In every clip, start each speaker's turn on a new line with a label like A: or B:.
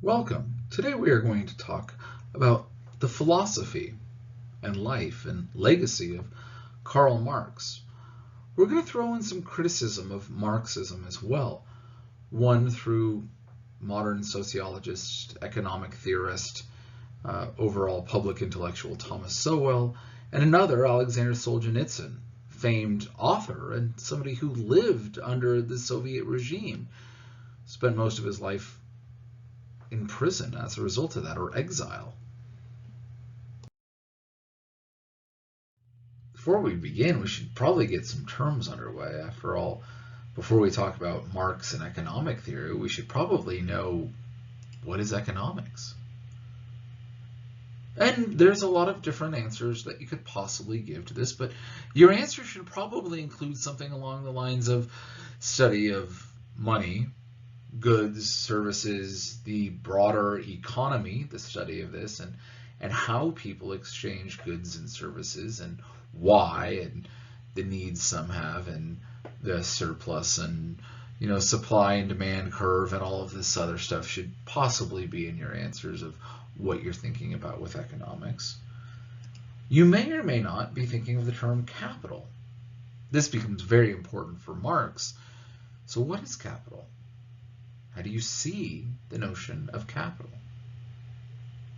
A: Welcome. Today we are going to talk about the philosophy and life and legacy of Karl Marx. We're going to throw in some criticism of Marxism as well, one through modern sociologist, economic theorist, overall public intellectual Thomas Sowell, and another, Alexander Solzhenitsyn, famed author and somebody who lived under the Soviet regime, spent most of his life in prison as a result of that, or exile. Before we begin, we should probably get some terms underway. After all, before we talk about Marx and economic theory, we should probably know what is economics. And there's a lot of different answers that you could possibly give to this, but your answer should probably include something along the lines of study of money, goods, services, the broader economy, the study of this, and how people exchange goods and services, and why, and the needs some have, and the surplus, and supply and demand curve, and all of this other stuff should possibly be in your answers of what you're thinking about with economics. You may or may not be thinking of the term capital. This becomes very important for Marx. So what is capital? How do you see the notion of capital?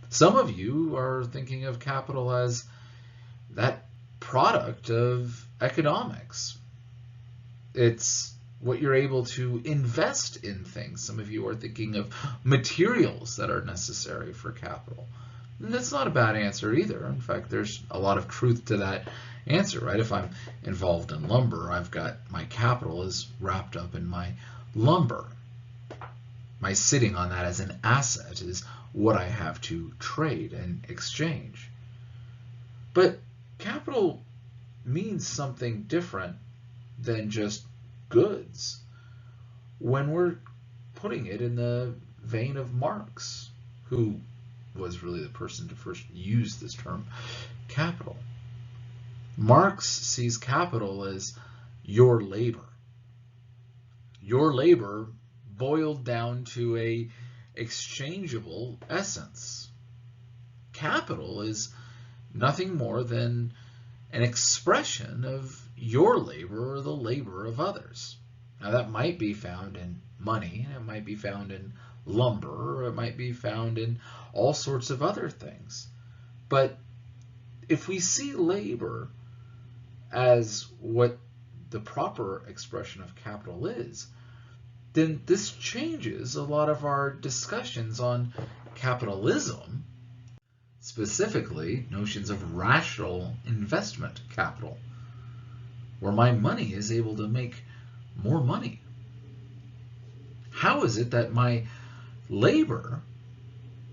A: Some of you are thinking of capital as that product of economics. It's what you're able to invest in things. Some of you are thinking of materials that are necessary for capital. And that's not a bad answer either. In fact, there's a lot of truth to that answer, right? If I'm involved in lumber, I've got my capital is wrapped up in my lumber. My sitting on that as an asset is what I have to trade and exchange. But capital means something different than just goods when we're putting it in the vein of Marx, who was really the person to first use this term, capital. Marx sees capital as your labor. Your labor boiled down to a exchangeable essence. Capital is nothing more than an expression of your labor or the labor of others. Now that might be found in money, it might be found in lumber, or it might be found in all sorts of other things. But if we see labor as what the proper expression of capital is, then this changes a lot of our discussions on capitalism, specifically notions of rational investment capital, where my money is able to make more money. How is it that my labor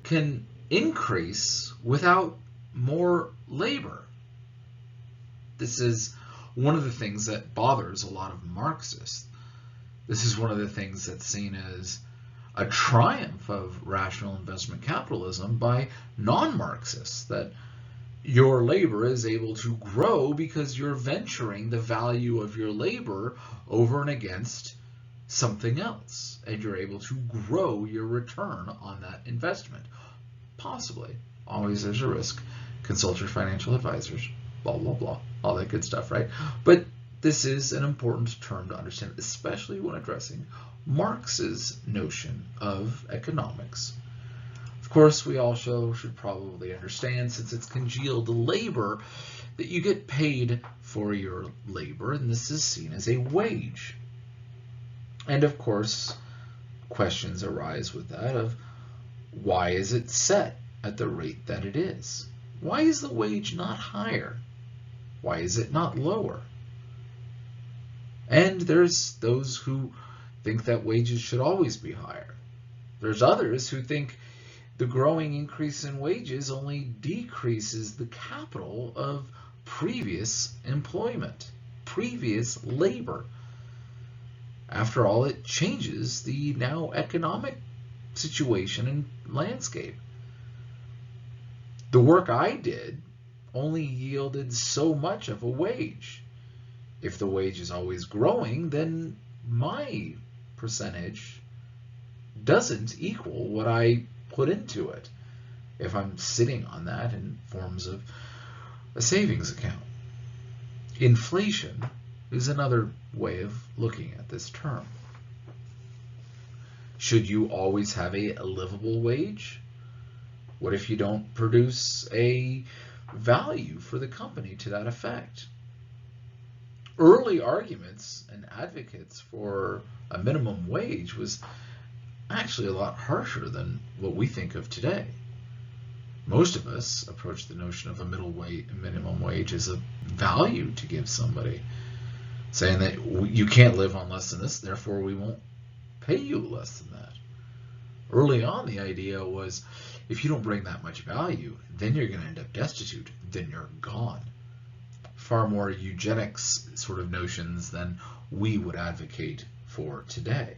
A: can increase without more labor? This is one of the things that bothers a lot of Marxists. This is one of the things that's seen as a triumph of rational investment capitalism by non-Marxists, that your labor is able to grow because you're venturing the value of your labor over and against something else, and you're able to grow your return on that investment. Possibly. Always there's a risk. Consult your financial advisors. Blah, blah, blah. All that good stuff, right? But this is an important term to understand, especially when addressing Marx's notion of economics. Of course, we also should probably understand, since it's congealed labor, that you get paid for your labor, and this is seen as a wage. And of course, questions arise with that of why is it set at the rate that it is? Why is the wage not higher? Why is it not lower? And there's those who think that wages should always be higher. There's others who think the growing increase in wages only decreases the capital of previous employment, previous labor. After all, it changes the now economic situation and landscape. The work I did only yielded so much of a wage. If the wage is always growing, then my percentage doesn't equal what I put into it if I'm sitting on that in forms of a savings account. Inflation is another way of looking at this term. Should you always have a livable wage? What if you don't produce a value for the company to that effect? Early arguments and advocates for a minimum wage was actually a lot harsher than what we think of today. Most of us approach the notion of a minimum wage as a value to give somebody, saying that you can't live on less than this, therefore we won't pay you less than that. Early on, the idea was if you don't bring that much value, then you're going to end up destitute, then you're gone. Far more eugenics sort of notions than we would advocate for today.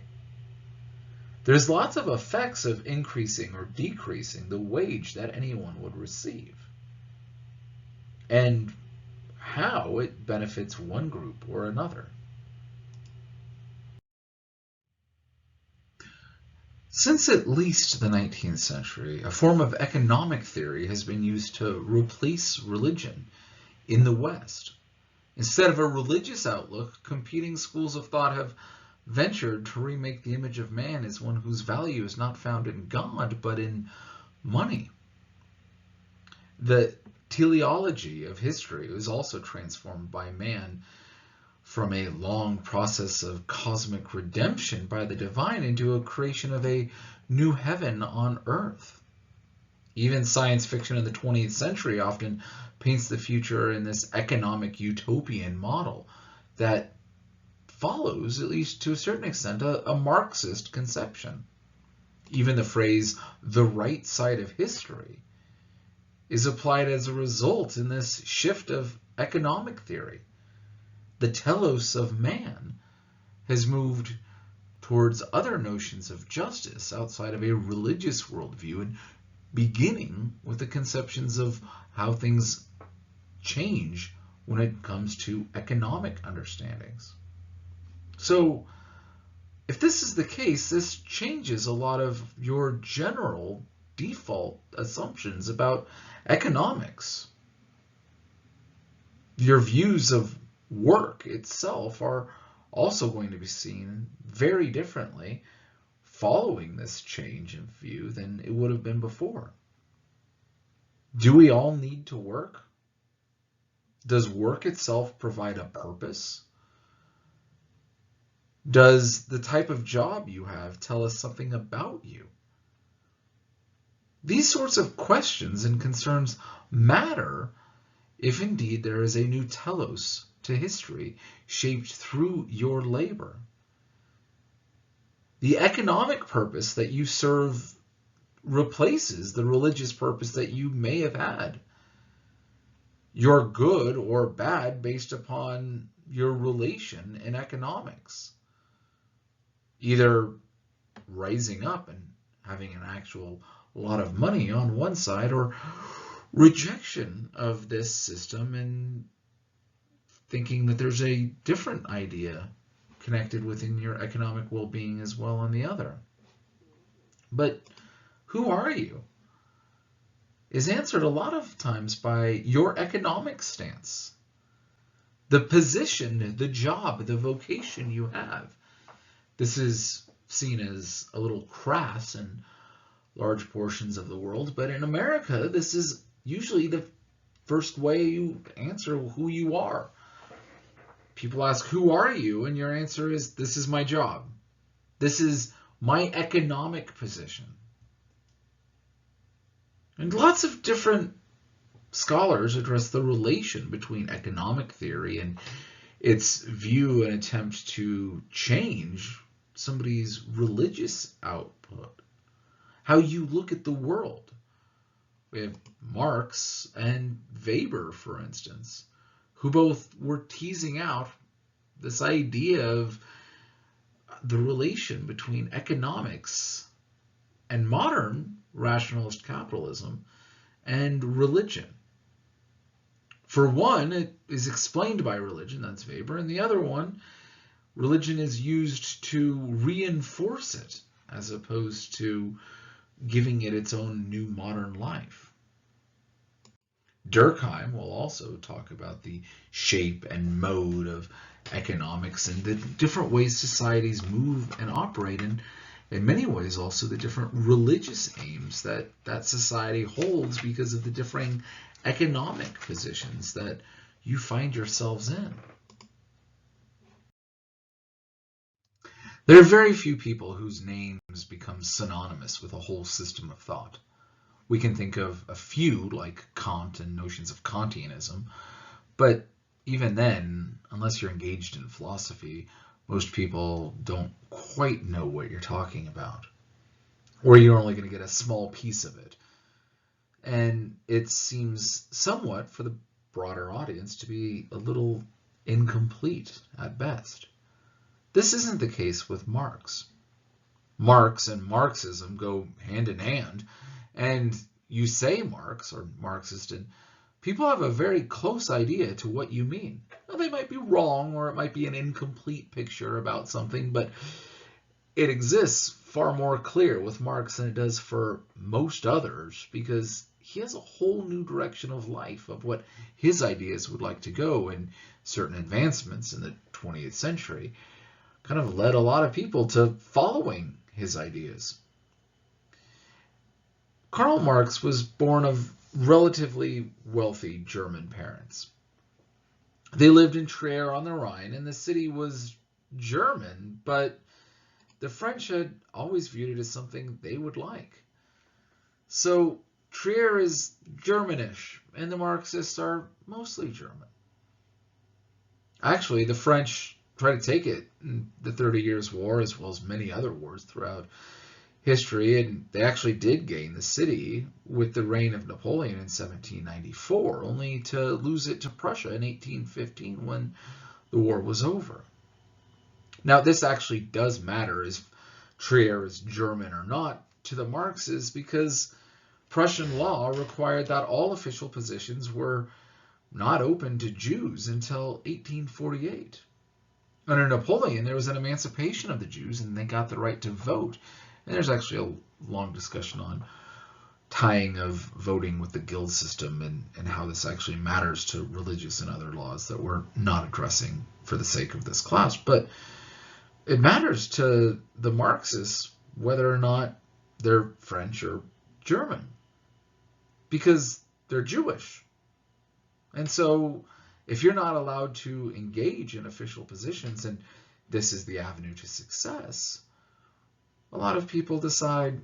A: There's lots of effects of increasing or decreasing the wage that anyone would receive, and how it benefits one group or another. Since at least the 19th century, a form of economic theory has been used to replace religion in the West. Instead of a religious outlook, competing schools of thought have ventured to remake the image of man as one whose value is not found in God, but in money. The teleology of history was also transformed by man from a long process of cosmic redemption by the divine into a creation of a new heaven on earth. Even science fiction in the 20th century often paints the future in this economic utopian model that follows, at least to a certain extent, a Marxist conception. Even the phrase, the right side of history, is applied as a result in this shift of economic theory. The telos of man has moved towards other notions of justice outside of a religious worldview, and beginning with the conceptions of how things change when it comes to economic understandings. So, if this is the case, this changes a lot of your general default assumptions about economics. Your views of work itself are also going to be seen very differently following this change in view than it would have been before. Do we all need to work? Does work itself provide a purpose? Does the type of job you have tell us something about you? These sorts of questions and concerns matter if indeed there is a new telos to history shaped through your labor. The economic purpose that you serve replaces the religious purpose that you may have had. You're good or bad based upon your relation in economics. Either rising up and having an actual lot of money on one side, or rejection of this system and thinking that there's a different idea connected within your economic well-being as well on the other. But who are you is answered a lot of times by your economic stance, the position, the job, the vocation you have. This is seen as a little crass in large portions of the world, but in America, this is usually the first way you answer who you are. People ask, who are you? And your answer is, this is my job. This is my economic position. And lots of different scholars address the relation between economic theory and its view and attempt to change somebody's religious output, how you look at the world. We have Marx and Weber, for instance, who both were teasing out this idea of the relation between economics and modern rationalist capitalism and religion. For one, it is explained by religion, that's Weber, and the other one, religion is used to reinforce it as opposed to giving it its own new modern life. Durkheim will also talk about the shape and mode of economics and the different ways societies move and operate, and in many ways also the different religious aims that society holds because of the differing economic positions that you find yourselves in. There are very few people whose names become synonymous with a whole system of thought. We can think of a few, like Kant and notions of Kantianism, but even then, unless you're engaged in philosophy, most people don't quite know what you're talking about, or you're only going to get a small piece of it. And it seems somewhat, for the broader audience, to be a little incomplete at best. This isn't the case with Marx. Marx and Marxism go hand in hand, and you say Marx or Marxist, and people have a very close idea to what you mean. Now, they might be wrong, or it might be an incomplete picture about something, but it exists far more clear with Marx than it does for most others, because he has a whole new direction of life of what his ideas would like to go, and certain advancements in the 20th century kind of led a lot of people to following his ideas. Karl Marx was born of relatively wealthy German parents. They lived in Trier on the Rhine, and the city was German, but the French had always viewed it as something they would like. So Trier is Germanish, and the Marxists are mostly German. Actually, the French tried to take it in the 30 Years' War, as well as many other wars throughout history, and they actually did gain the city with the reign of Napoleon in 1794, only to lose it to Prussia in 1815 when the war was over. Now, this actually does matter if Trier is German or not to the Marxists, because Prussian law required that all official positions were not open to Jews until 1848. Under Napoleon, there was an emancipation of the Jews, and they got the right to vote. And there's actually a long discussion on tying of voting with the guild system and how this actually matters to religious and other laws that we're not addressing for the sake of this class. But it matters to the Marxists whether or not they're French or German, because they're Jewish. And so if you're not allowed to engage in official positions, and this is the avenue to success, a lot of people decide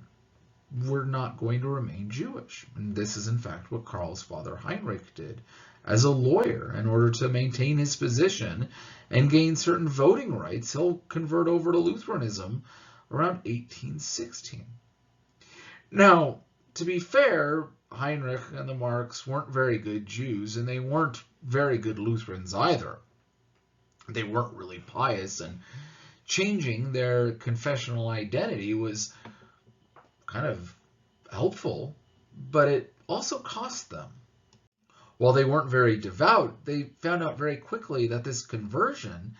A: we're not going to remain Jewish. And this is in fact what Karl's father Heinrich did as a lawyer. In order to maintain his position and gain certain voting rights, he'll convert over to Lutheranism around 1816. Now, to be fair, Heinrich and the Marx weren't very good Jews, and they weren't very good Lutherans either. They weren't really pious, and changing their confessional identity was kind of helpful, but it also cost them. While they weren't very devout, they found out very quickly that this conversion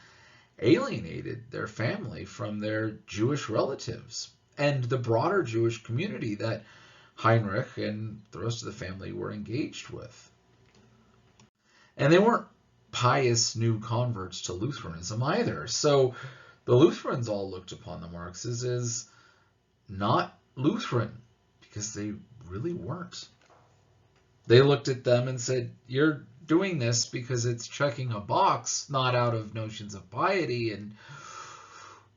A: alienated their family from their Jewish relatives and the broader Jewish community that Heinrich and the rest of the family were engaged with. And they weren't pious new converts to Lutheranism either. So the Lutherans all looked upon the Marxists as not Lutheran, because they really weren't. They looked at them and said, you're doing this because it's checking a box, not out of notions of piety, and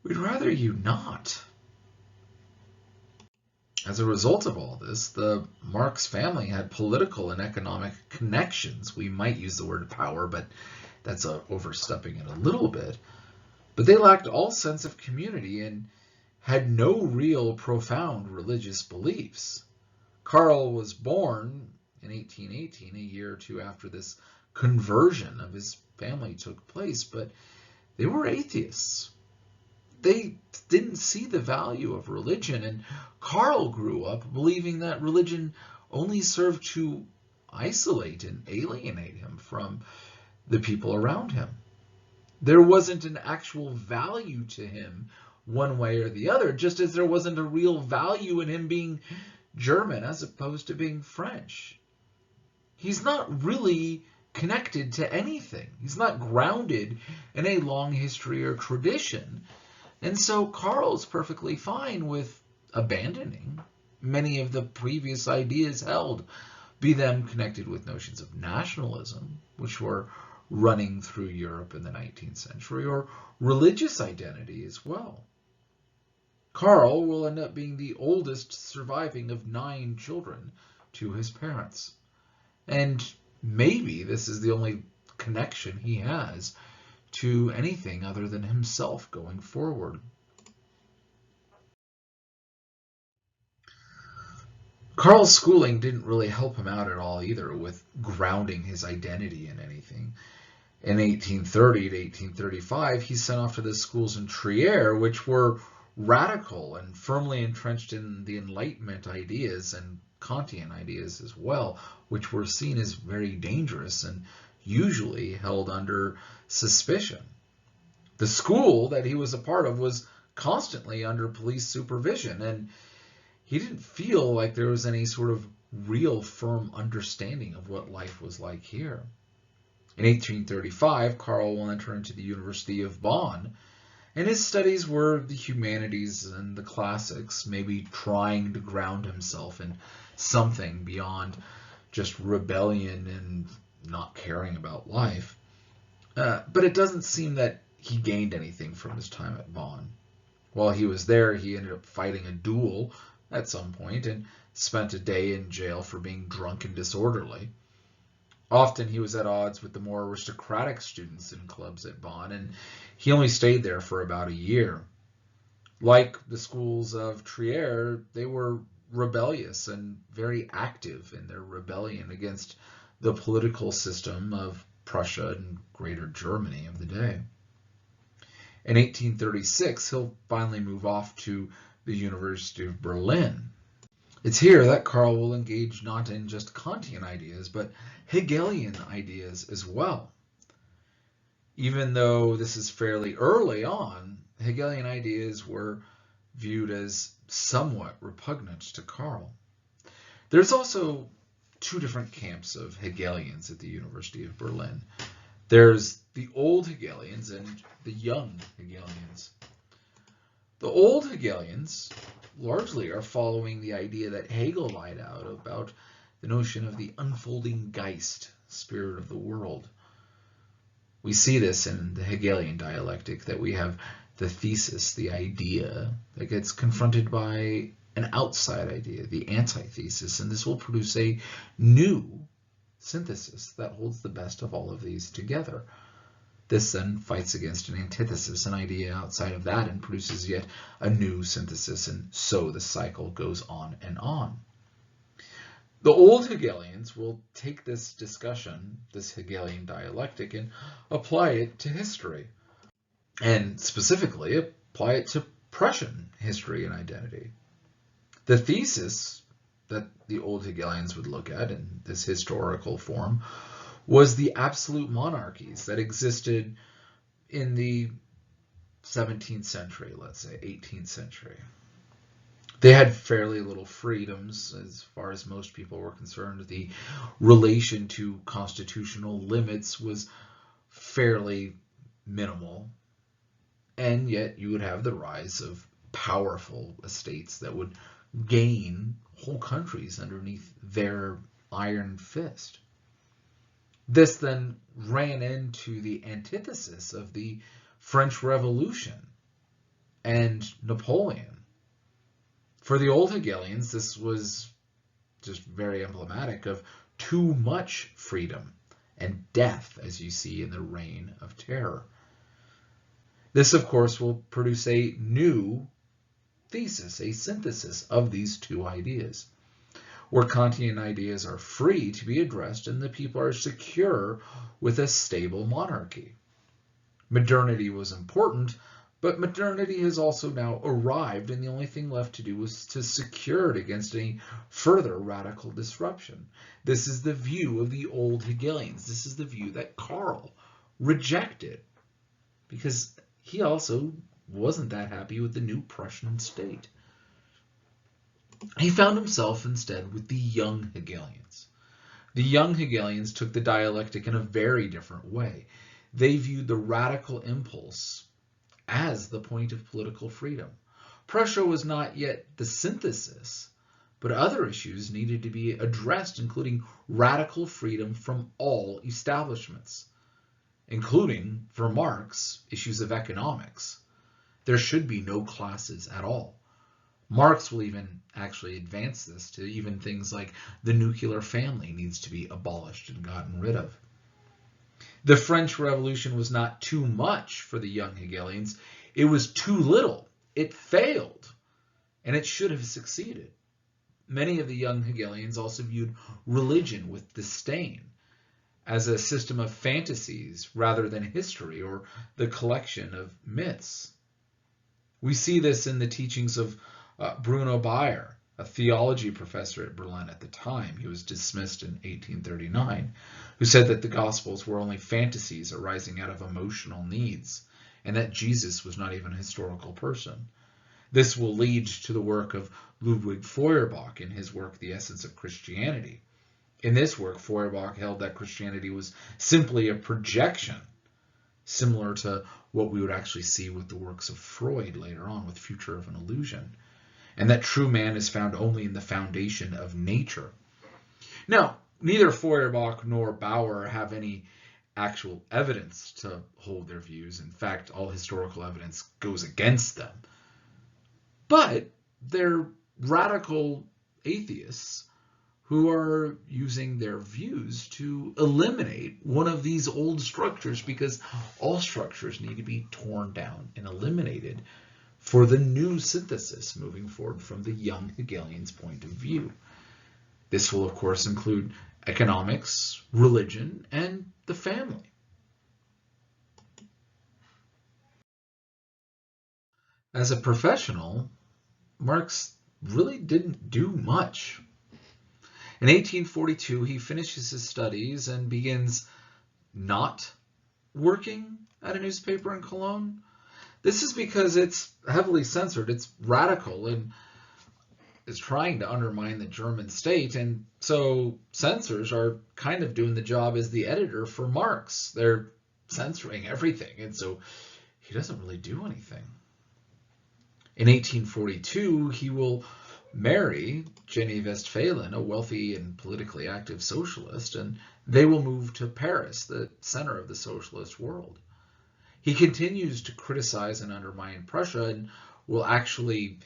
A: we'd rather you not. As a result of all this, the Marx family had political and economic connections. We might use the word power, but that's overstepping it a little bit. But they lacked all sense of community and had no real profound religious beliefs. Karl was born in 1818, a year or two after this conversion of his family took place, but they were atheists. They didn't see the value of religion, and Karl grew up believing that religion only served to isolate and alienate him from the people around him. There wasn't an actual value to him one way or the other, just as there wasn't a real value in him being German as opposed to being French. He's not really connected to anything. He's not grounded in a long history or tradition. And so Karl's perfectly fine with abandoning many of the previous ideas held, be them connected with notions of nationalism, which were running through Europe in the 19th century, or religious identity as well. Karl will end up being the oldest surviving of 9 children to his parents. And maybe this is the only connection he has to anything other than himself going forward. Karl's schooling didn't really help him out at all either with grounding his identity in anything. In 1830 to 1835, he's sent off to the schools in Trier, which were radical and firmly entrenched in the Enlightenment ideas and Kantian ideas as well, which were seen as very dangerous and usually held under suspicion. The school that he was a part of was constantly under police supervision, and he didn't feel like there was any sort of real firm understanding of what life was like here. In 1835, Karl will enter into the University of Bonn, and his studies were the humanities and the classics, maybe trying to ground himself in something beyond just rebellion and not caring about life. But it doesn't seem that he gained anything from his time at Bonn. While he was there, he ended up fighting a duel at some point and spent a day in jail for being drunk and disorderly. Often he was at odds with the more aristocratic students in clubs at Bonn, and he only stayed there for about a year. Like the schools of Trier, they were rebellious and very active in their rebellion against the political system of Prussia and Greater Germany of the day. In 1836, he'll finally move off to the University of Berlin. It's here that Karl will engage not in just Kantian ideas, but Hegelian ideas as well. Even though this is fairly early on, Hegelian ideas were viewed as somewhat repugnant to Karl. There's also 2 different camps of Hegelians at the University of Berlin. There's the old Hegelians and the young Hegelians. The old Hegelians largely are following the idea that Hegel laid out about the notion of the unfolding Geist, spirit of the world. We see this in the Hegelian dialectic, that we have the thesis, the idea, that gets confronted by an outside idea, the antithesis, and this will produce a new synthesis that holds the best of all of these together. This then fights against an antithesis, an idea outside of that, and produces yet a new synthesis, and so the cycle goes on and on. The old Hegelians will take this discussion, this Hegelian dialectic, and apply it to history, and specifically apply it to Prussian history and identity. The thesis that the old Hegelians would look at in this historical form was the absolute monarchies that existed in the 17th century, let's say 18th century. They had fairly little freedoms as far as most people were concerned. The relation to constitutional limits was fairly minimal, and yet you would have the rise of powerful estates that would gain whole countries underneath their iron fist. This then ran into the antithesis of the French Revolution and Napoleon. For the old Hegelians, this was just very emblematic of too much freedom and death, as you see in the Reign of Terror. This, of course, will produce a new thesis, a synthesis of these 2 ideas, where Kantian ideas are free to be addressed and the people are secure with a stable monarchy. Modernity was important, but modernity has also now arrived, and the only thing left to do is to secure it against any further radical disruption. This is the view of the old Hegelians. This is the view that Karl rejected, because he also wasn't that happy with the new Prussian state. He found himself instead with the young Hegelians. The young Hegelians took the dialectic in a very different way. They viewed the radical impulse as the point of political freedom. Prussia was not yet the synthesis, but other issues needed to be addressed, including radical freedom from all establishments, including, for Marx, issues of economics. There should be no classes at all. Marx will even actually advance this to even things like the nuclear family needs to be abolished and gotten rid of. The French Revolution was not too much for the young Hegelians. It was too little. It failed, and it should have succeeded. Many of the young Hegelians also viewed religion with disdain, as a system of fantasies rather than history or the collection of myths. We see this in the teachings of Bruno Bayer, a theology professor at Berlin at the time. He was dismissed in 1839, who said that the Gospels were only fantasies arising out of emotional needs, and that Jesus was not even a historical person. This will lead to the work of Ludwig Feuerbach in his work, The Essence of Christianity. In this work, Feuerbach held that Christianity was simply a projection, similar to what we would actually see with the works of Freud later on with Future of an Illusion, and that true man is found only in the foundation of nature. Now, neither Feuerbach nor Bauer have any actual evidence to hold their views. In fact, all historical evidence goes against them. But they're radical atheists who are using their views to eliminate one of these old structures, because all structures need to be torn down and eliminated for the new synthesis moving forward from the young Hegelians' point of view. This will, of course, include economics, religion, and the family. As a professional, Marx really didn't do much. In 1842, he finishes his studies and begins not working at a newspaper in Cologne. This is because it's heavily censored, it's radical, and is trying to undermine the German state, and so censors are kind of doing the job as the editor for Marx. They're censoring everything, and so he doesn't really do anything. In 1842, he will marry Jenny Westphalen, a wealthy and politically active socialist, and they will move to Paris, the center of the socialist world. He continues to criticize and undermine Prussia and will actually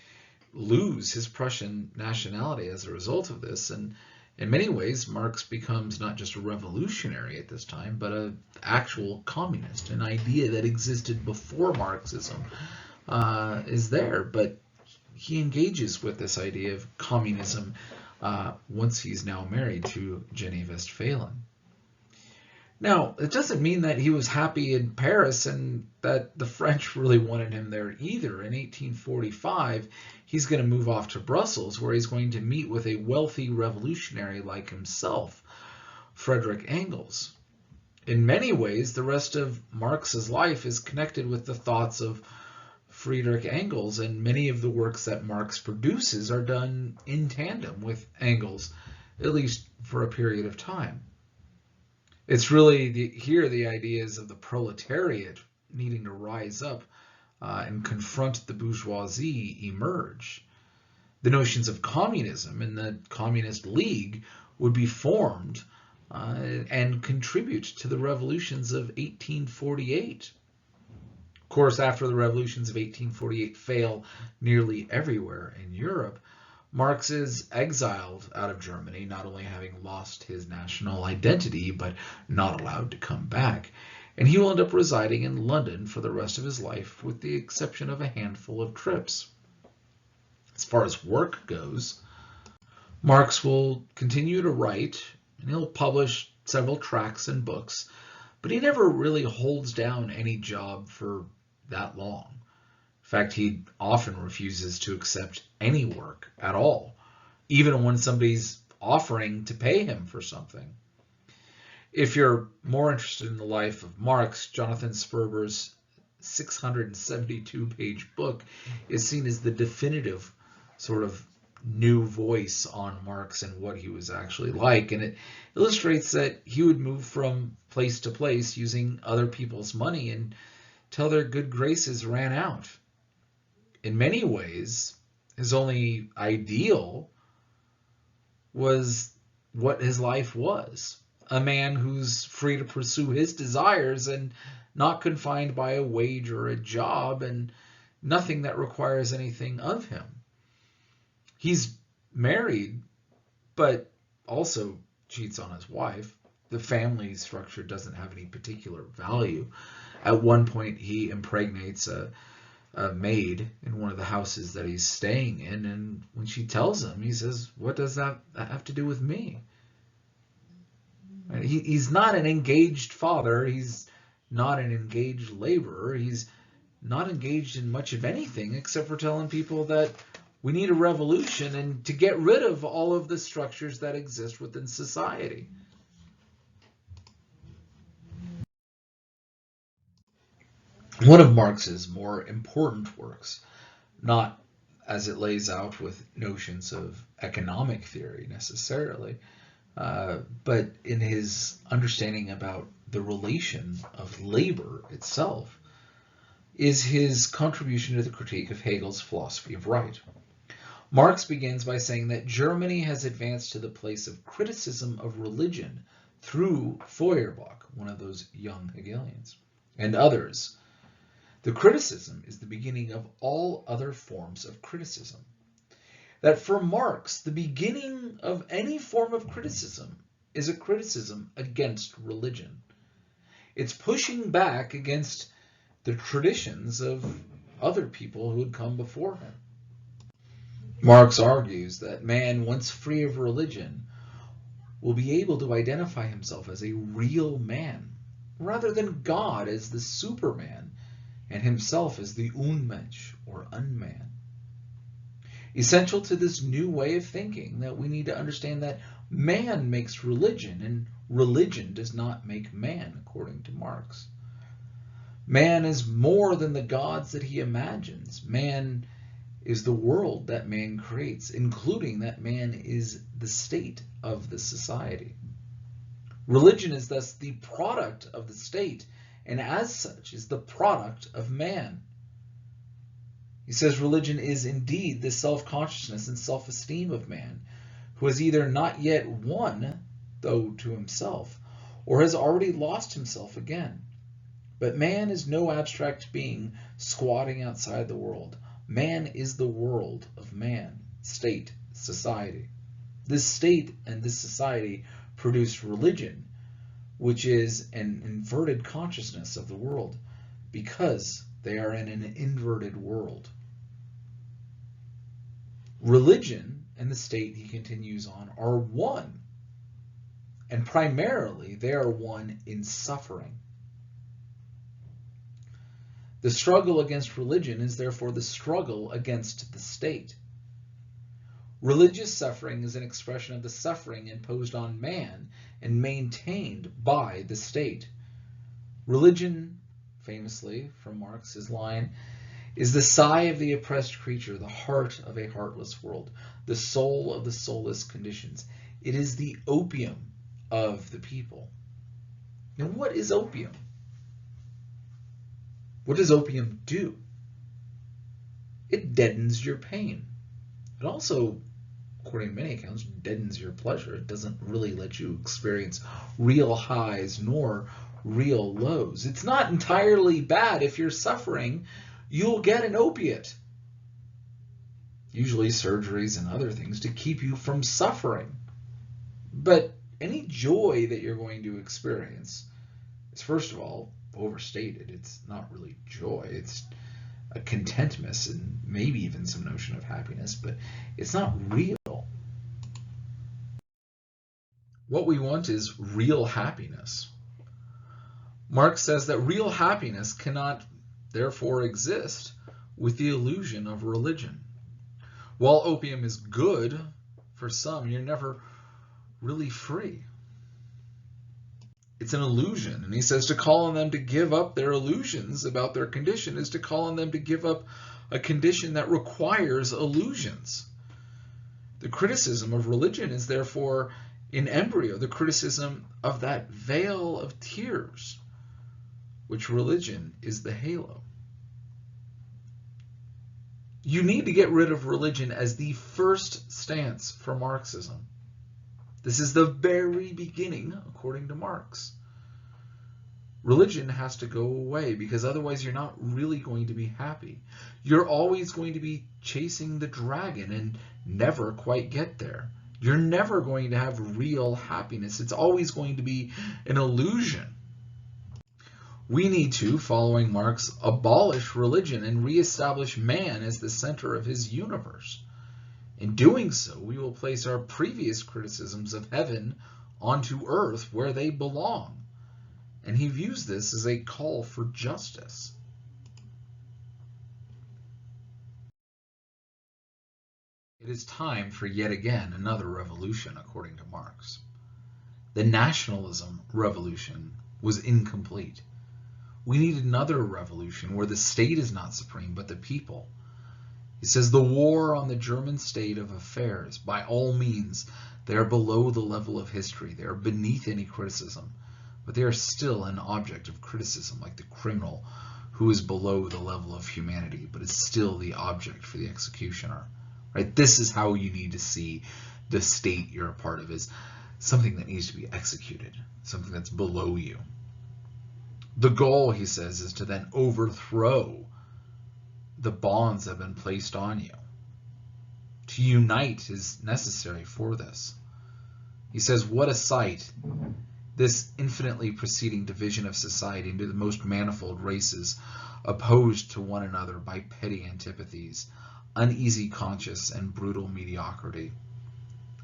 A: lose his Prussian nationality as a result of this. And in many ways, Marx becomes not just a revolutionary at this time, but an actual communist. An idea that existed before Marxism is there, but he engages with this idea of communism once he's now married to Jenny Westphalen. Now, it doesn't mean that he was happy in Paris and that the French really wanted him there either. In 1845, he's going to move off to Brussels, where he's going to meet with a wealthy revolutionary like himself, Frederick Angles. In many ways, the rest of Marx's life is connected with the thoughts of Frederick Angles, and many of the works that Marx produces are done in tandem with Angles, at least for a period of time. It's really here the ideas of the proletariat needing to rise up and confront the bourgeoisie emerge. The notions of communism and the Communist League would be formed and contribute to the revolutions of 1848. Of course, after the revolutions of 1848 fail nearly everywhere in Europe, Marx is exiled out of Germany, not only having lost his national identity, but not allowed to come back. And he will end up residing in London for the rest of his life, with the exception of a handful of trips. As far as work goes, Marx will continue to write, and he'll publish several tracts and books, but he never really holds down any job for that long. In fact, he often refuses to accept any work at all, even when somebody's offering to pay him for something. If you're more interested in the life of Marx, Jonathan Sperber's 672-page book is seen as the definitive sort of new voice on Marx and what he was actually like. And it illustrates that he would move from place to place using other people's money until their good graces ran out. In many ways, his only ideal was what his life was. A man who's free to pursue his desires and not confined by a wage or a job and nothing that requires anything of him. He's married, but also cheats on his wife. The family structure doesn't have any particular value. At one point, he impregnates a maid in one of the houses that he's staying in, and when she tells him, he says, "What does that have to do with me?" He's not an engaged father. He's not an engaged laborer. He's not engaged in much of anything except for telling people that we need a revolution and to get rid of all of the structures that exist within society. One of Marx's more important works, not as it lays out with notions of economic theory necessarily, but in his understanding about the relation of labor itself, is his contribution to the critique of Hegel's philosophy of right. Marx begins by saying that Germany has advanced to the place of criticism of religion through Feuerbach, one of those young Hegelians, and others. The criticism is the beginning of all other forms of criticism. That for Marx, the beginning of any form of criticism is a criticism against religion. It's pushing back against the traditions of other people who had come before him. Marx argues that man, once free of religion, will be able to identify himself as a real man, rather than God as the Superman and himself as the Unmensch, or unman. Essential to this new way of thinking, that we need to understand that man makes religion, and religion does not make man, according to Marx. Man is more than the gods that he imagines. Man is the world that man creates, including that man is the state of the society. Religion is thus the product of the state, and as such is the product of man. He says religion is indeed the self-consciousness and self-esteem of man, who has either not yet won, though to himself, or has already lost himself again. But man is no abstract being squatting outside the world. Man is the world of man, state, society. This state and this society produce religion, which is an inverted consciousness of the world, because they are in an inverted world. Religion and the state, he continues on, are one, and primarily they are one in suffering. The struggle against religion is therefore the struggle against the state. Religious suffering is an expression of the suffering imposed on man and maintained by the state. Religion, famously from Marx's line, is the sigh of the oppressed creature, the heart of a heartless world, the soul of the soulless conditions. It is the opium of the people. Now, what is opium? What does opium do? It deadens your pain. It also, according to many accounts, deadens your pleasure. It doesn't really let you experience real highs nor real lows. It's not entirely bad. If you're suffering, you'll get an opiate, usually surgeries and other things, to keep you from suffering. But any joy that you're going to experience is, first of all, overstated. It's not really joy. It's a contentness and maybe even some notion of happiness, but it's not real. What we want is real happiness. Marx says that real happiness cannot therefore exist with the illusion of religion. While opium is good for some, you're never really free. It's an illusion. And he says to call on them to give up their illusions about their condition is to call on them to give up a condition that requires illusions. The criticism of religion is therefore in embryo the criticism of that veil of tears, which religion is the halo. You need to get rid of religion as the first stance for Marxism. This is the very beginning, according to Marx. Religion has to go away because otherwise you're not really going to be happy. You're always going to be chasing the dragon and never quite get there. You're never going to have real happiness. It's always going to be an illusion. We need to, following Marx, abolish religion and reestablish man as the center of his universe. In doing so, we will place our previous criticisms of heaven onto earth where they belong. And he views this as a call for justice. It is time for yet again another revolution, according to Marx. The nationalism revolution was incomplete. We need another revolution where the state is not supreme, but the people. He says the war on the German state of affairs, by all means, they are below the level of history. They are beneath any criticism, but they are still an object of criticism, like the criminal who is below the level of humanity, but is still the object for the executioner. Right? This is how you need to see the state you're a part of, is something that needs to be executed, something that's below you. The goal, he says, is to then overthrow the bonds that have been placed on you. To unite is necessary for this. He says, what a sight, this infinitely proceeding division of society into the most manifold races, opposed to one another by petty antipathies, uneasy conscience, and brutal mediocrity,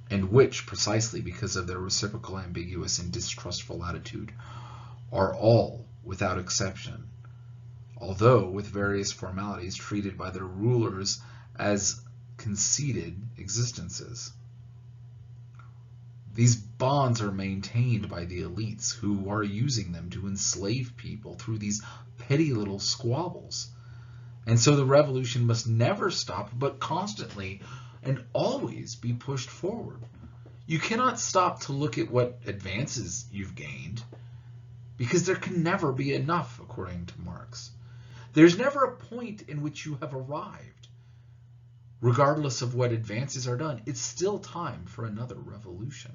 A: and which, precisely because of their reciprocal ambiguous and distrustful attitude, are all, without exception, although with various formalities, treated by their rulers as conceded existences. These bonds are maintained by the elites who are using them to enslave people through these petty little squabbles. And so the revolution must never stop, but constantly and always be pushed forward. You cannot stop to look at what advances you've gained, because there can never be enough, according to Marx. There's never a point in which you have arrived. Regardless of what advances are done, it's still time for another revolution.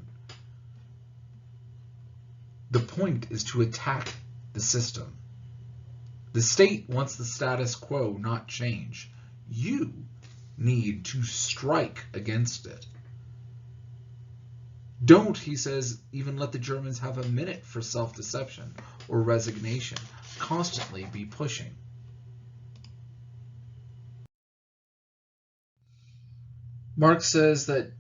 A: The point is to attack the system. The state wants the status quo, not change. You need to strike against it. Don't, he says, even let the Germans have a minute for self-deception or resignation. Constantly be pushing. Marx says that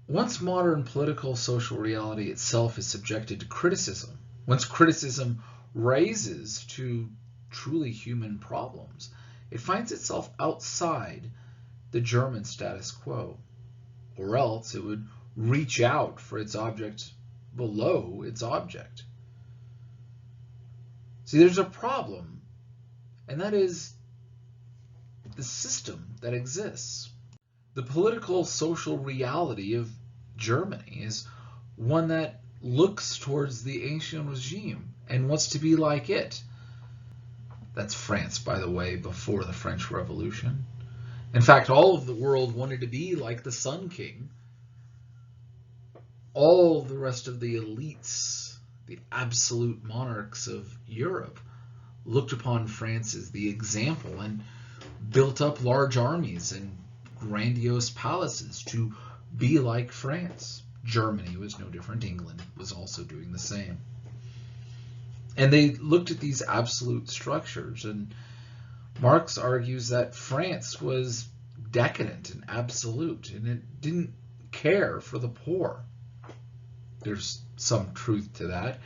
A: once modern political social reality itself is subjected to criticism, once criticism raises to truly human problems, it finds itself outside the German status quo, or else it would reach out for its object below its object. See, there's a problem, and that is the system that exists. The political social reality of Germany is one that looks towards the ancient regime and wants to be like it. That's France, by the way, before the French Revolution. In fact, all of the world wanted to be like the Sun King. All the rest of the elites, the absolute monarchs of Europe, looked upon France as the example and built up large armies and grandiose palaces to be like France. Germany was no different. England was also doing the same. And they looked at these absolute structures, and Marx argues that France was decadent and absolute, and it didn't care for the poor. There's some truth to that.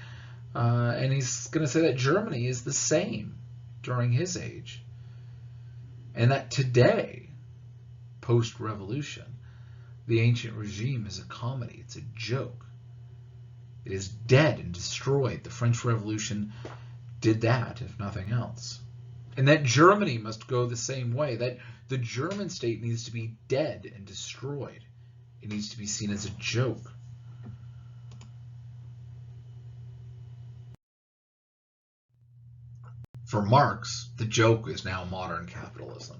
A: And he's going to say that Germany is the same during his age. And that today, post-revolution, the ancient regime is a comedy. It's a joke. It is dead and destroyed. The French Revolution did that, if nothing else. And that Germany must go the same way, that the German state needs to be dead and destroyed. It needs to be seen as a joke. For Marx, the joke is now modern capitalism.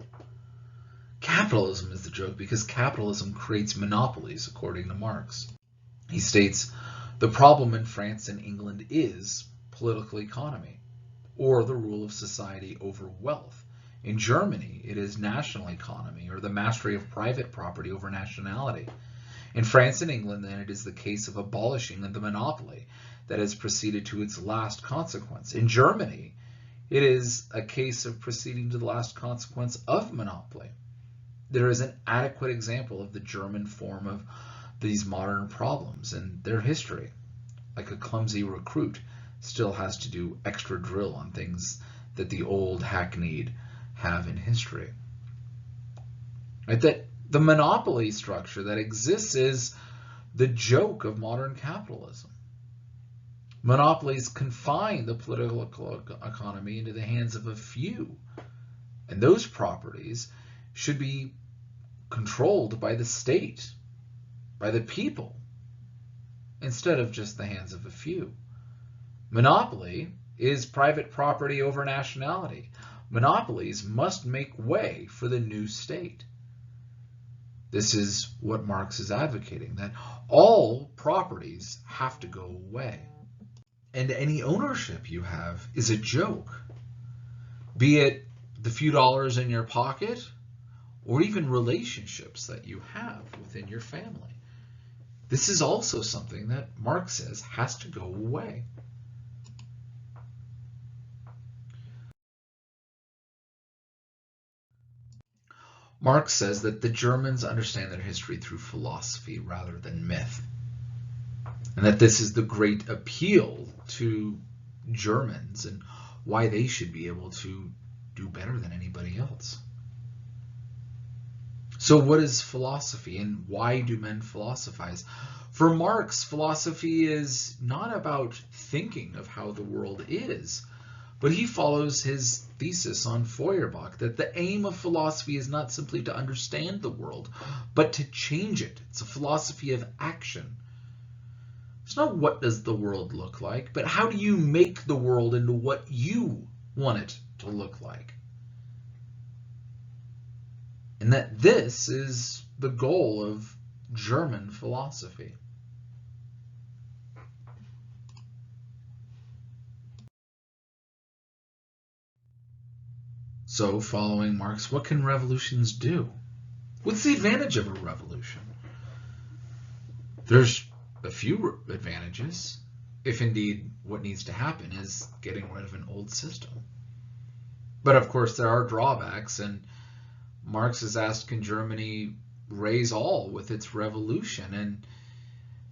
A: Capitalism is the joke because capitalism creates monopolies, according to Marx. He states, the problem in France and England is political economy, or the rule of society over wealth. In Germany, it is national economy, or the mastery of private property over nationality. In France and England, then, it is the case of abolishing the monopoly that has proceeded to its last consequence. In Germany, it is a case of proceeding to the last consequence of monopoly. There is an adequate example of the German form of these modern problems in their history. Like a clumsy recruit still has to do extra drill on things that the old hackneyed have in history. Right? That the monopoly structure that exists is the joke of modern capitalism. Monopolies confine the political economy into the hands of a few, and those properties should be controlled by the state, by the people, instead of just the hands of a few. Monopoly is private property over nationality. Monopolies must make way for the new state. This is what Marx is advocating, that all properties have to go away. And any ownership you have is a joke, be it the few dollars in your pocket or even relationships that you have within your family. This is also something that Marx says has to go away. Marx says that the Germans understand their history through philosophy rather than myth, and that this is the great appeal to Germans and why they should be able to do better than anybody else. So what is philosophy, and why do men philosophize? For Marx, philosophy is not about thinking of how the world is, but he follows his thesis on Feuerbach, that the aim of philosophy is not simply to understand the world, but to change it. It's a philosophy of action. It's not what does the world look like, but how do you make the world into what you want it to look like? And that this is the goal of German philosophy. So, following Marx, what can revolutions do? What's the advantage of a revolution? There's a few advantages, if indeed what needs to happen is getting rid of an old system. But of course there are drawbacks, and Marx is asked, can Germany raise all with its revolution? And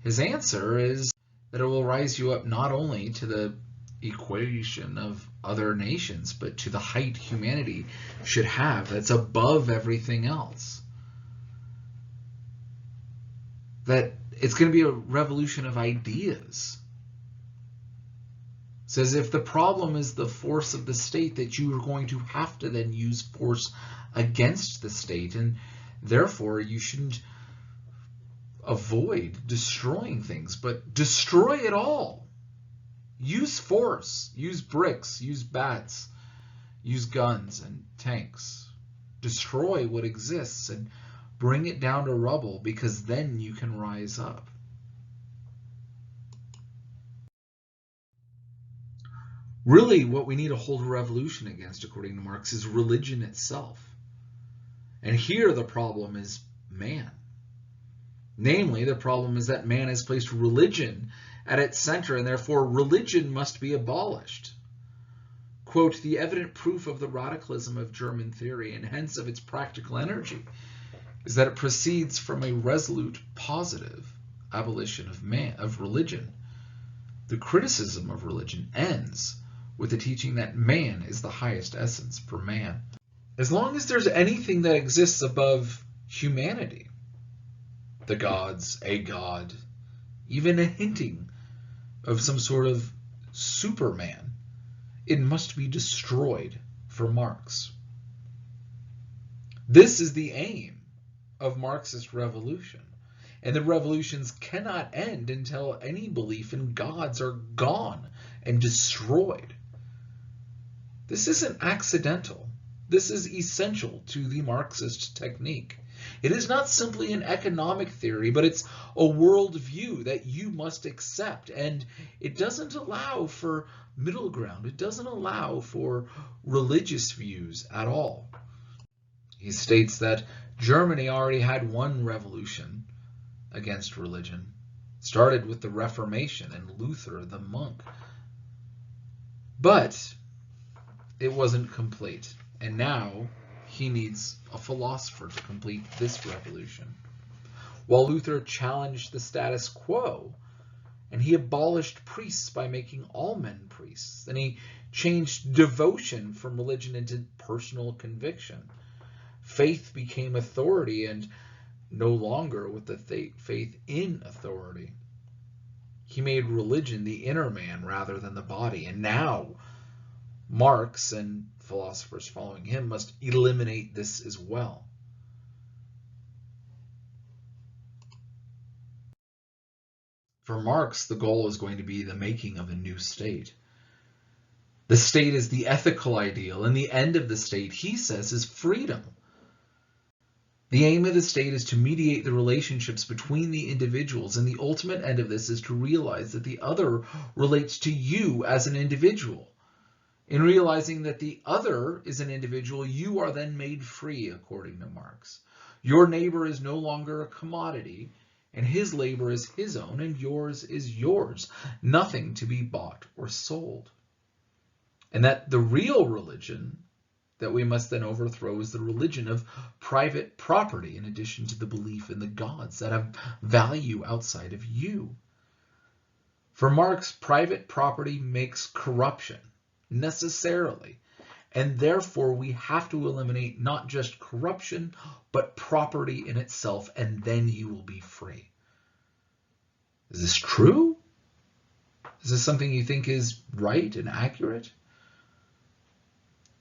A: his answer is that it will rise you up not only to the equation of other nations, but to the height humanity should have that's above everything else. That it's going to be a revolution of ideas. It says if the problem is the force of the state, that you are going to have to then use force against the state, and therefore you shouldn't avoid destroying things, but destroy it all. Use force, use bricks, use bats, use guns and tanks. Destroy what exists and bring it down to rubble, because then you can rise up. Really, what we need to hold a revolution against, according to Marx, is religion itself. And here the problem is man. Namely, the problem is that man has placed religion at its center, and therefore religion must be abolished. Quote, the evident proof of the radicalism of German theory, and hence of its practical energy, is that it proceeds from a resolute positive abolition of religion. The criticism of religion ends with the teaching that man is the highest essence per man. As long as there's anything that exists above humanity, the gods, a god, even a hinting of some sort of Superman. It must be destroyed for Marx. This is the aim of Marxist revolution. And the revolutions cannot end until any belief in gods are gone and destroyed. This isn't accidental. This is essential to the Marxist technique. It is not simply an economic theory, but it's a worldview that you must accept. And it doesn't allow for middle ground. It doesn't allow for religious views at all. He states that Germany already had one revolution against religion. It started with the Reformation and Luther, the monk. But it wasn't complete. And now he needs a philosopher to complete this revolution. While Luther challenged the status quo, and he abolished priests by making all men priests, and he changed devotion from religion into personal conviction. Faith became authority and no longer with the faith in authority. He made religion the inner man rather than the body. And now Marx and philosophers following him must eliminate this as well. For Marx, the goal is going to be the making of a new state. The state is the ethical ideal, and the end of the state, he says, is freedom. The aim of the state is to mediate the relationships between the individuals, and the ultimate end of this is to realize that the other relates to you as an individual. In realizing that the other is an individual, you are then made free, according to Marx. Your neighbor is no longer a commodity, and his labor is his own, and yours is yours, nothing to be bought or sold. And that the real religion that we must then overthrow is the religion of private property, in addition to the belief in the gods that have value outside of you. For Marx, private property makes corruption, necessarily, and therefore we have to eliminate not just corruption, but property in itself, and then you will be free. Is this true? Is this something you think is right and accurate?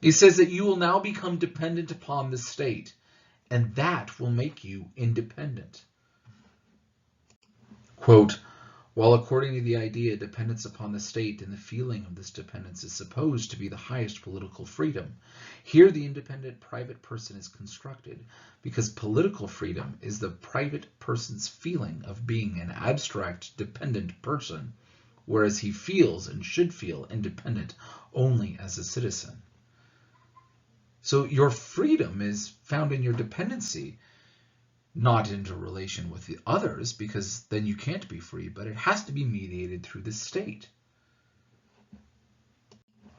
A: He says that you will now become dependent upon the state, and that will make you independent. Quote, while according to the idea, dependence upon the state and the feeling of this dependence is supposed to be the highest political freedom, here the independent private person is constructed, because political freedom is the private person's feeling of being an abstract dependent person, whereas he feels and should feel independent only as a citizen. So your freedom is found in your dependency, not into relation with the others, because then you can't be free, but it has to be mediated through the state.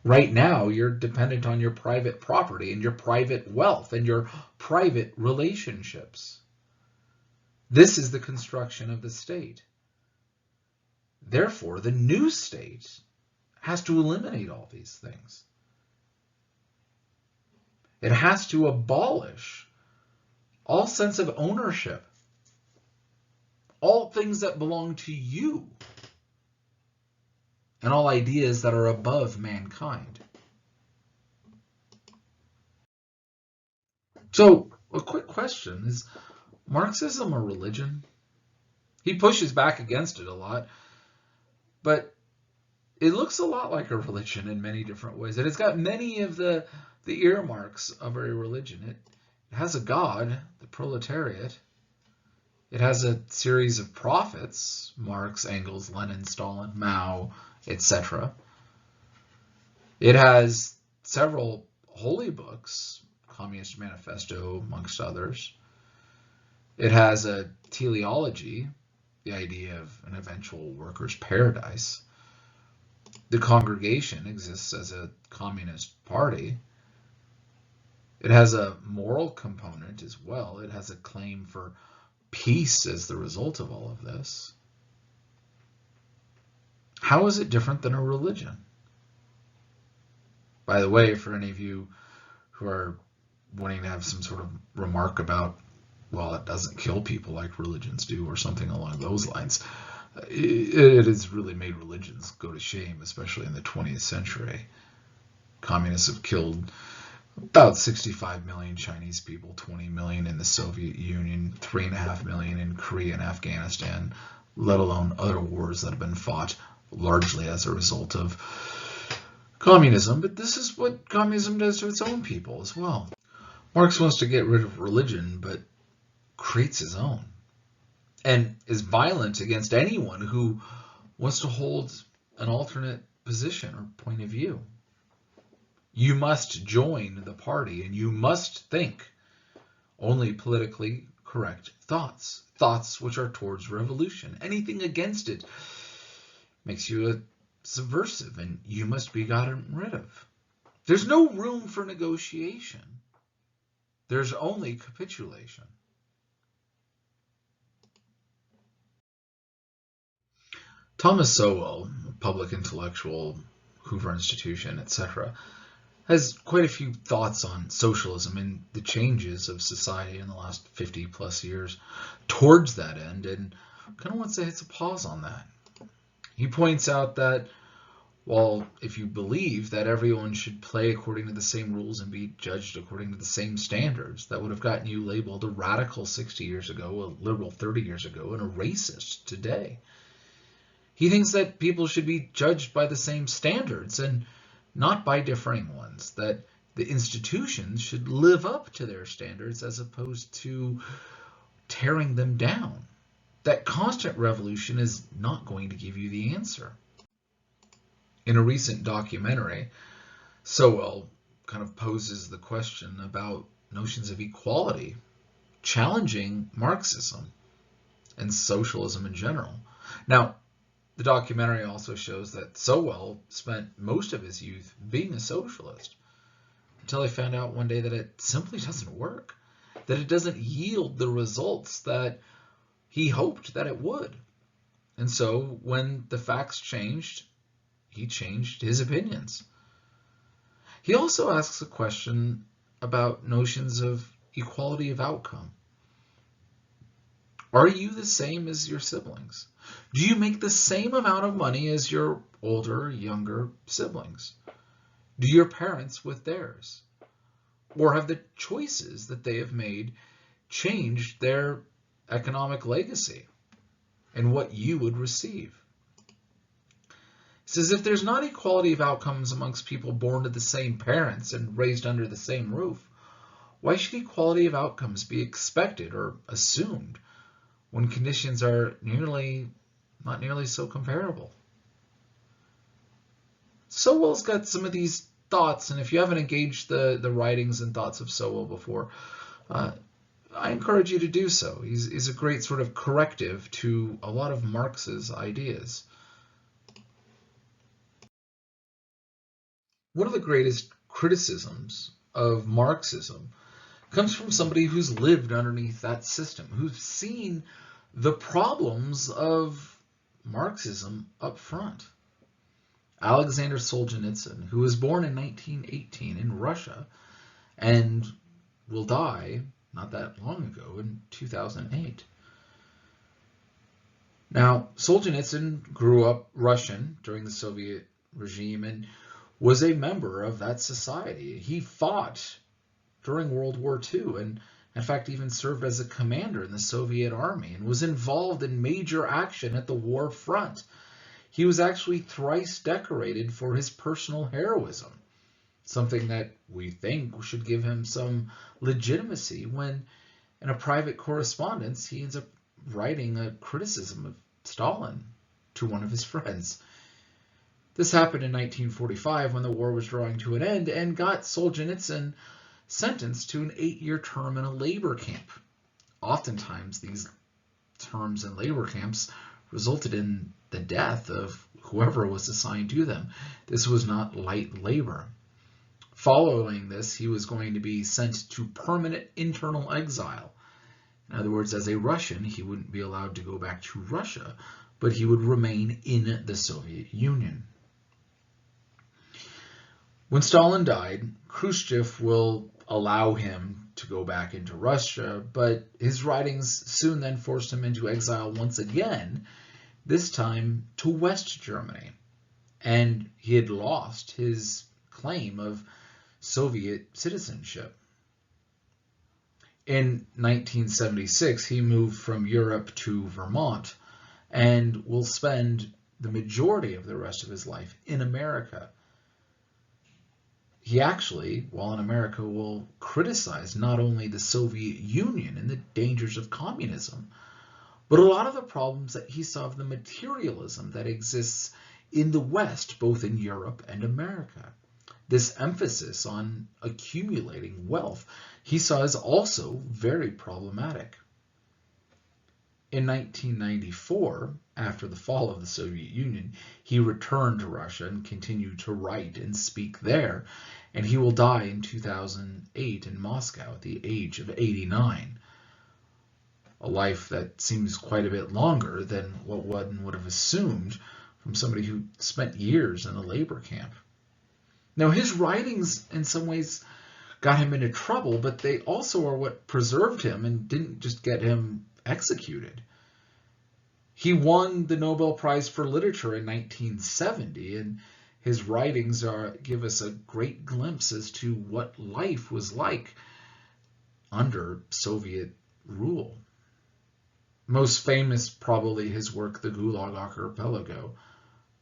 A: Right now, you're dependent on your private property and your private wealth and your private relationships. This is the construction of the state. Therefore, the new state has to eliminate all these things. It has to abolish all sense of ownership, all things that belong to you, and all ideas that are above mankind. So, a quick question, is Marxism a religion? He pushes back against it a lot, but it looks a lot like a religion in many different ways. And it's got many of the earmarks of a religion. It has a god, the proletariat. It has a series of prophets, Marx, Engels, Lenin, Stalin, Mao, etc. It has several holy books, Communist Manifesto, amongst others. It has a teleology, the idea of an eventual workers' paradise. The congregation exists as a communist party. It has a moral component as well. It has a claim for peace as the result of all of this. How is it different than a religion? By the way, for any of you who are wanting to have some sort of remark about, well, it doesn't kill people like religions do or something along those lines, It has really made religions go to shame, especially in the 20th century. Communists have killed about 65 million Chinese people, 20 million in the Soviet Union, 3.5 million in Korea and Afghanistan, let alone other wars that have been fought largely as a result of communism. But this is what communism does to its own people as well. Marx wants to get rid of religion, but creates his own, and is violent against anyone who wants to hold an alternate position or point of view. You must join the party, and you must think only politically correct thoughts, thoughts which are towards revolution. Anything against it makes you a subversive, and you must be gotten rid of. There's no room for negotiation. There's only capitulation. Thomas Sowell, a public intellectual, Hoover Institution, etc., has quite a few thoughts on socialism and the changes of society in the last 50 plus years towards that end, and kind of wants to hit a pause on that. He points out that, well, if you believe that everyone should play according to the same rules and be judged according to the same standards, that would have gotten you labeled a radical 60 years ago, a liberal 30 years ago, and a racist today. He thinks that people should be judged by the same standards and not by differing ones, that the institutions should live up to their standards as opposed to tearing them down. That constant revolution is not going to give you the answer. In a recent documentary, Sowell kind of poses the question about notions of equality, challenging Marxism and socialism in general. Now, the documentary also shows that Sowell spent most of his youth being a socialist until he found out one day that it simply doesn't work, that it doesn't yield the results that he hoped that it would. And so when the facts changed, he changed his opinions. He also asks a question about notions of equality of outcome. Are you the same as your siblings? Do you make the same amount of money as your older, younger siblings? Do your parents with theirs? Or have the choices that they have made changed their economic legacy and what you would receive? He says if there's not equality of outcomes amongst people born to the same parents and raised under the same roof, why should equality of outcomes be expected or assumed when conditions are not nearly so comparable? Sowell's got some of these thoughts, and if you haven't engaged the writings and thoughts of Sowell before, I encourage you to do so. He's a great sort of corrective to a lot of Marx's ideas. One of the greatest criticisms of Marxism comes from somebody who's lived underneath that system, who's seen the problems of Marxism up front. Alexander Solzhenitsyn, who was born in 1918 in Russia and will die not that long ago in 2008. Now, Solzhenitsyn grew up Russian during the Soviet regime and was a member of that society. He fought during World War II and, in fact, even served as a commander in the Soviet army and was involved in major action at the war front. He was actually thrice decorated for his personal heroism, something that we think should give him some legitimacy when, in a private correspondence, he ends up writing a criticism of Stalin to one of his friends. This happened in 1945 when the war was drawing to an end and got Solzhenitsyn sentenced to an 8-year term in a labor camp. Oftentimes, these terms in labor camps resulted in the death of whoever was assigned to them. This was not light labor. Following this, he was going to be sent to permanent internal exile. In other words, as a Russian, he wouldn't be allowed to go back to Russia, but he would remain in the Soviet Union. When Stalin died, Khrushchev will allow him to go back into Russia, but his writings soon then forced him into exile once again this time to West Germany, and he had lost his claim of Soviet citizenship. In 1976, he moved from Europe to Vermont and will spend the majority of the rest of his life in America. He actually, while in America, will criticize not only the Soviet Union and the dangers of communism, but a lot of the problems that he saw of the materialism that exists in the West, both in Europe and America. This emphasis on accumulating wealth he saw as also very problematic. In 1994, after the fall of the Soviet Union, he returned to Russia and continued to write and speak there, and he will die in 2008 in Moscow at the age of 89. A life that seems quite a bit longer than what one would have assumed from somebody who spent years in a labor camp. Now, his writings in some ways got him into trouble, but they also are what preserved him and didn't just get him executed. He won the Nobel Prize for Literature in 1970, and his writings give us a great glimpse as to what life was like under Soviet rule. Most famous, probably his work, The Gulag Archipelago,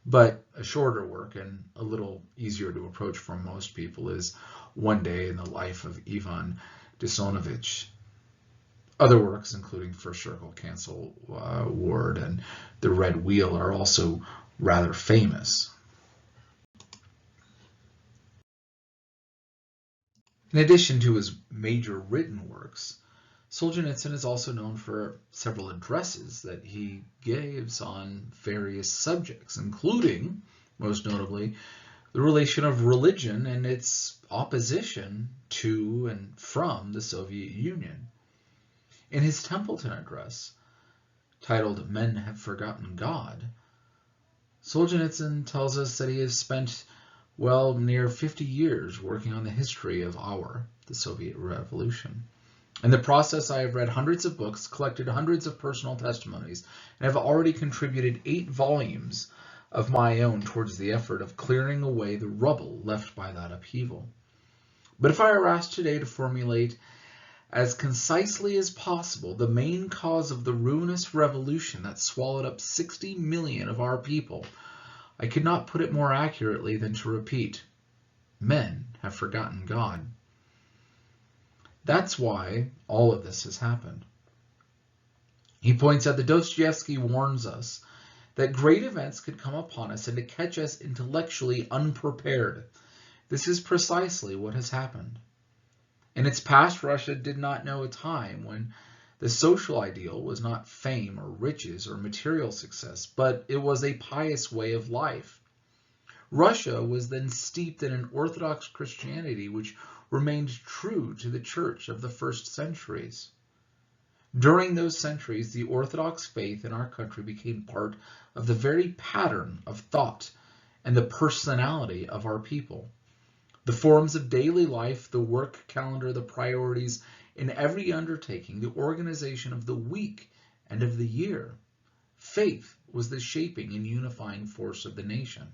A: but a shorter work and a little easier to approach for most people is One Day in the Life of Ivan Denisovich. Other works, including First Circle Cancel Ward and The Red Wheel, are also rather famous. In addition to his major written works, Solzhenitsyn is also known for several addresses that he gives on various subjects, including, most notably, the relation of religion and its opposition to and from the Soviet Union. In his Templeton address, titled Men Have Forgotten God, Solzhenitsyn tells us that he has spent, near 50 years working on the history of the Soviet Revolution. In the process, I have read hundreds of books, collected hundreds of personal testimonies, and have already contributed 8 volumes of my own towards the effort of clearing away the rubble left by that upheaval. But if I were asked today to formulate as concisely as possible the main cause of the ruinous revolution that swallowed up 60 million of our people, I could not put it more accurately than to repeat, men have forgotten God. That's why all of this has happened. He points out that Dostoevsky warns us that great events could come upon us and to catch us intellectually unprepared. This is precisely what has happened. In its past, Russia did not know a time when the social ideal was not fame or riches or material success, but it was a pious way of life. Russia was then steeped in an Orthodox Christianity which remained true to the church of the first centuries. During those centuries, the Orthodox faith in our country became part of the very pattern of thought and the personality of our people. The forms of daily life, the work calendar, the priorities in every undertaking, the organization of the week and of the year. Faith was the shaping and unifying force of the nation.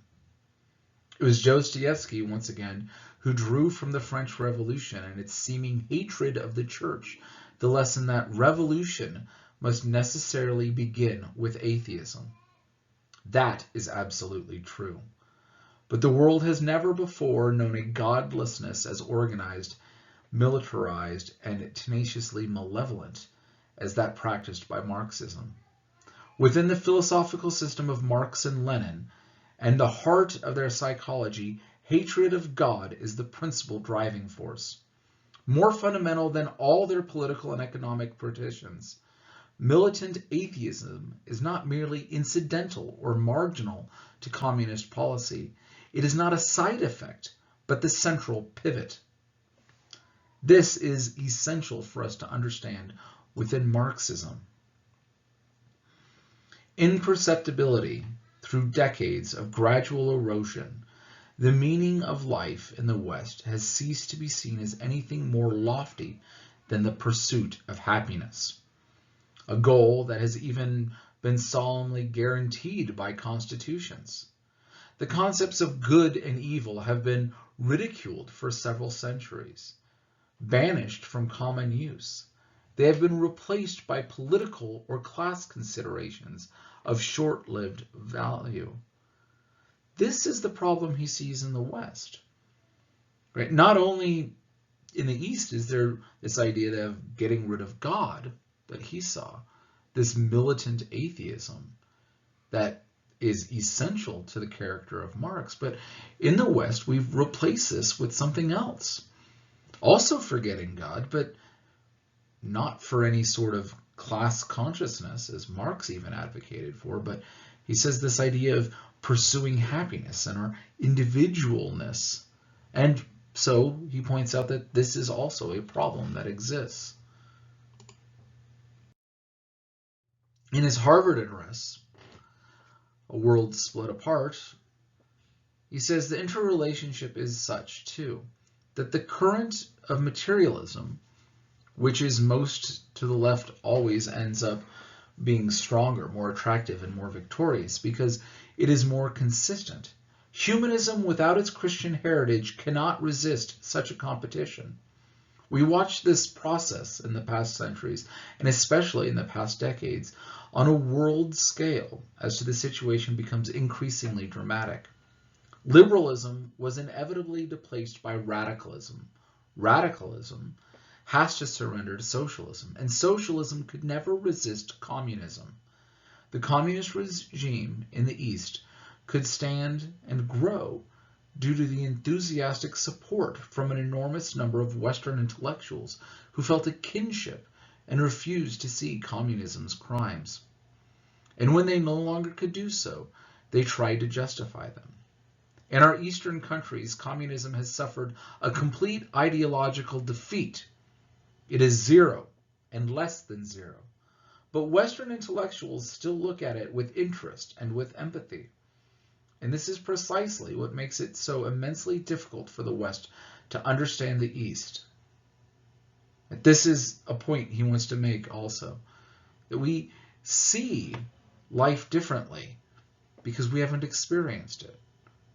A: It was Dostoevsky, once again, who drew from the French Revolution and its seeming hatred of the church the lesson that revolution must necessarily begin with atheism. That is absolutely true. But the world has never before known a godlessness as organized, militarized, and tenaciously malevolent as that practiced by Marxism. Within the philosophical system of Marx and Lenin, and the heart of their psychology, hatred of God is the principal driving force. More fundamental than all their political and economic petitions, militant atheism is not merely incidental or marginal to communist policy. It is not a side effect, but the central pivot. This is essential for us to understand within Marxism. Imperceptibility, through decades of gradual erosion, the meaning of life in the West has ceased to be seen as anything more lofty than the pursuit of happiness, a goal that has even been solemnly guaranteed by constitutions. The concepts of good and evil have been ridiculed for several centuries, banished from common use. They have been replaced by political or class considerations of short-lived value. This is the problem he sees in the West. Right? Not only in the East is there this idea of getting rid of God that he saw, this militant atheism that is essential to the character of Marx, but in the West we've replaced this with something else. Also forgetting God, but not for any sort of class consciousness, as Marx even advocated for, but he says this idea of pursuing happiness and our individualness. And so he points out that this is also a problem that exists. In his Harvard address, A World Split Apart, he says the interrelationship is such, too, that the current of materialism, which is most to the left, always ends up being stronger, more attractive, and more victorious because it is more consistent. Humanism without its Christian heritage cannot resist such a competition. We watched this process in the past centuries, and especially in the past decades, on a world scale as the situation becomes increasingly dramatic. Liberalism was inevitably displaced by radicalism. Radicalism has to surrender to socialism, and socialism could never resist communism. The communist regime in the East could stand and grow due to the enthusiastic support from an enormous number of Western intellectuals who felt a kinship and refused to see communism's crimes. And when they no longer could do so, they tried to justify them. In our Eastern countries, communism has suffered a complete ideological defeat. It is zero and less than zero. But Western intellectuals still look at it with interest and with empathy. And this is precisely what makes it so immensely difficult for the West to understand the East. This is a point he wants to make also, that we see life differently because we haven't experienced it.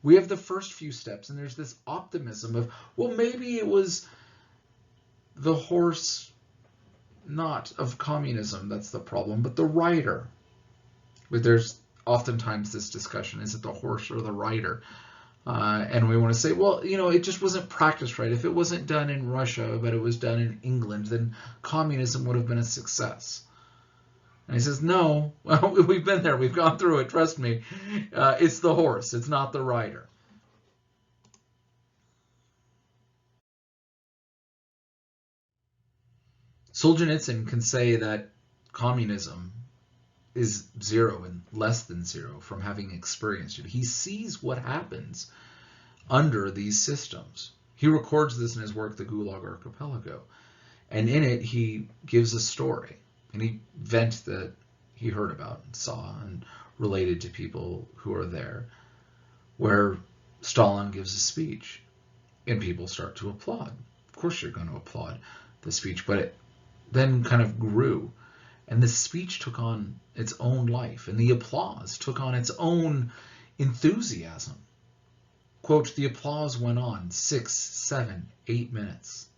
A: We have the first few steps, and there's this optimism of, well, maybe it was the horse, not of communism, that's the problem, but the rider. But there's oftentimes this discussion, is it the horse or the rider? And we want to say, well, it just wasn't practiced right. If it wasn't done in Russia, but it was done in England, then communism would have been a success. And he says, no, well, we've been there. We've gone through it. Trust me. It's the horse. It's not the rider. Solzhenitsyn can say that communism is zero and less than zero from having experienced it. He sees what happens under these systems. He records this in his work, The Gulag Archipelago. And in it, he gives a story, an event that he heard about and saw and related to people who are there, where Stalin gives a speech and people start to applaud. Of course you're going to applaud the speech, but it then kind of grew. And the speech took on its own life, and the applause took on its own enthusiasm. Quote, the applause went on 6, 7, 8 minutes.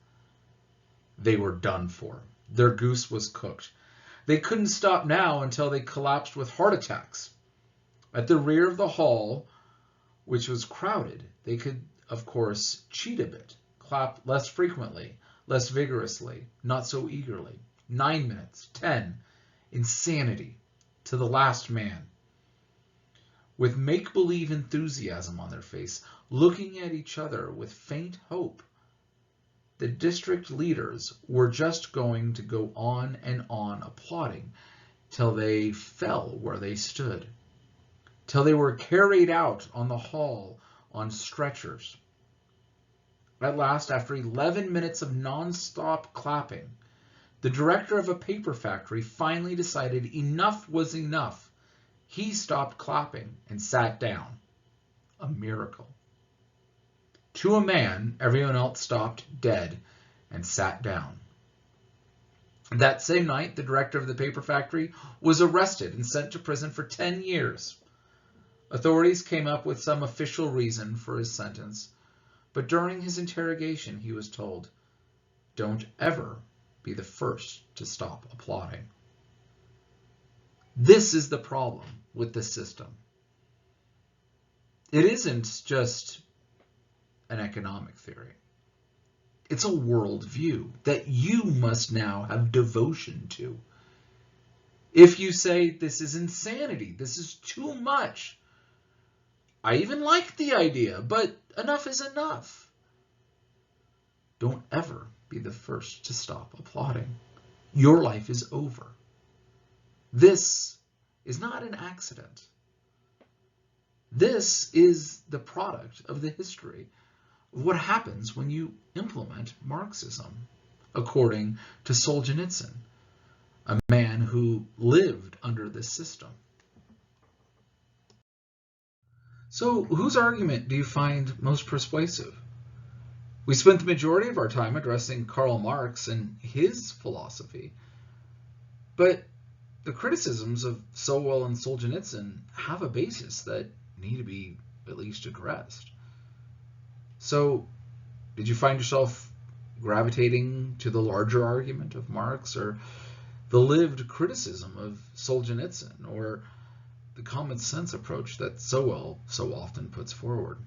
A: They were done for. Their goose was cooked. They couldn't stop now until they collapsed with heart attacks. At the rear of the hall, which was crowded, they could, of course, cheat a bit, clap less frequently, less vigorously, not so eagerly. 9 minutes, 10, insanity to the last man. With make-believe enthusiasm on their face, looking at each other with faint hope, the district leaders were just going to go on and on applauding till they fell where they stood, till they were carried out on the hall on stretchers. At last, after 11 minutes of non-stop clapping, the director of a paper factory finally decided enough was enough. He stopped clapping and sat down. A miracle. To a man, everyone else stopped dead and sat down. That same night, the director of the paper factory was arrested and sent to prison for 10 years. Authorities came up with some official reason for his sentence, but during his interrogation, he was told, "Don't ever be the first to stop applauding." This is the problem with the system. It isn't just an economic theory. It's a worldview that you must now have devotion to. If you say, "This is insanity, this is too much. I even like the idea, but enough is enough," don't ever be the first to stop applauding. Your life is over. This is not an accident. This is the product of the history of what happens when you implement Marxism, according to Solzhenitsyn, a man who lived under this system. So, whose argument do you find most persuasive? We spent the majority of our time addressing Karl Marx and his philosophy, but the criticisms of Sowell and Solzhenitsyn have a basis that need to be at least addressed. So, did you find yourself gravitating to the larger argument of Marx, or the lived criticism of Solzhenitsyn, or the common sense approach that Sowell so often puts forward?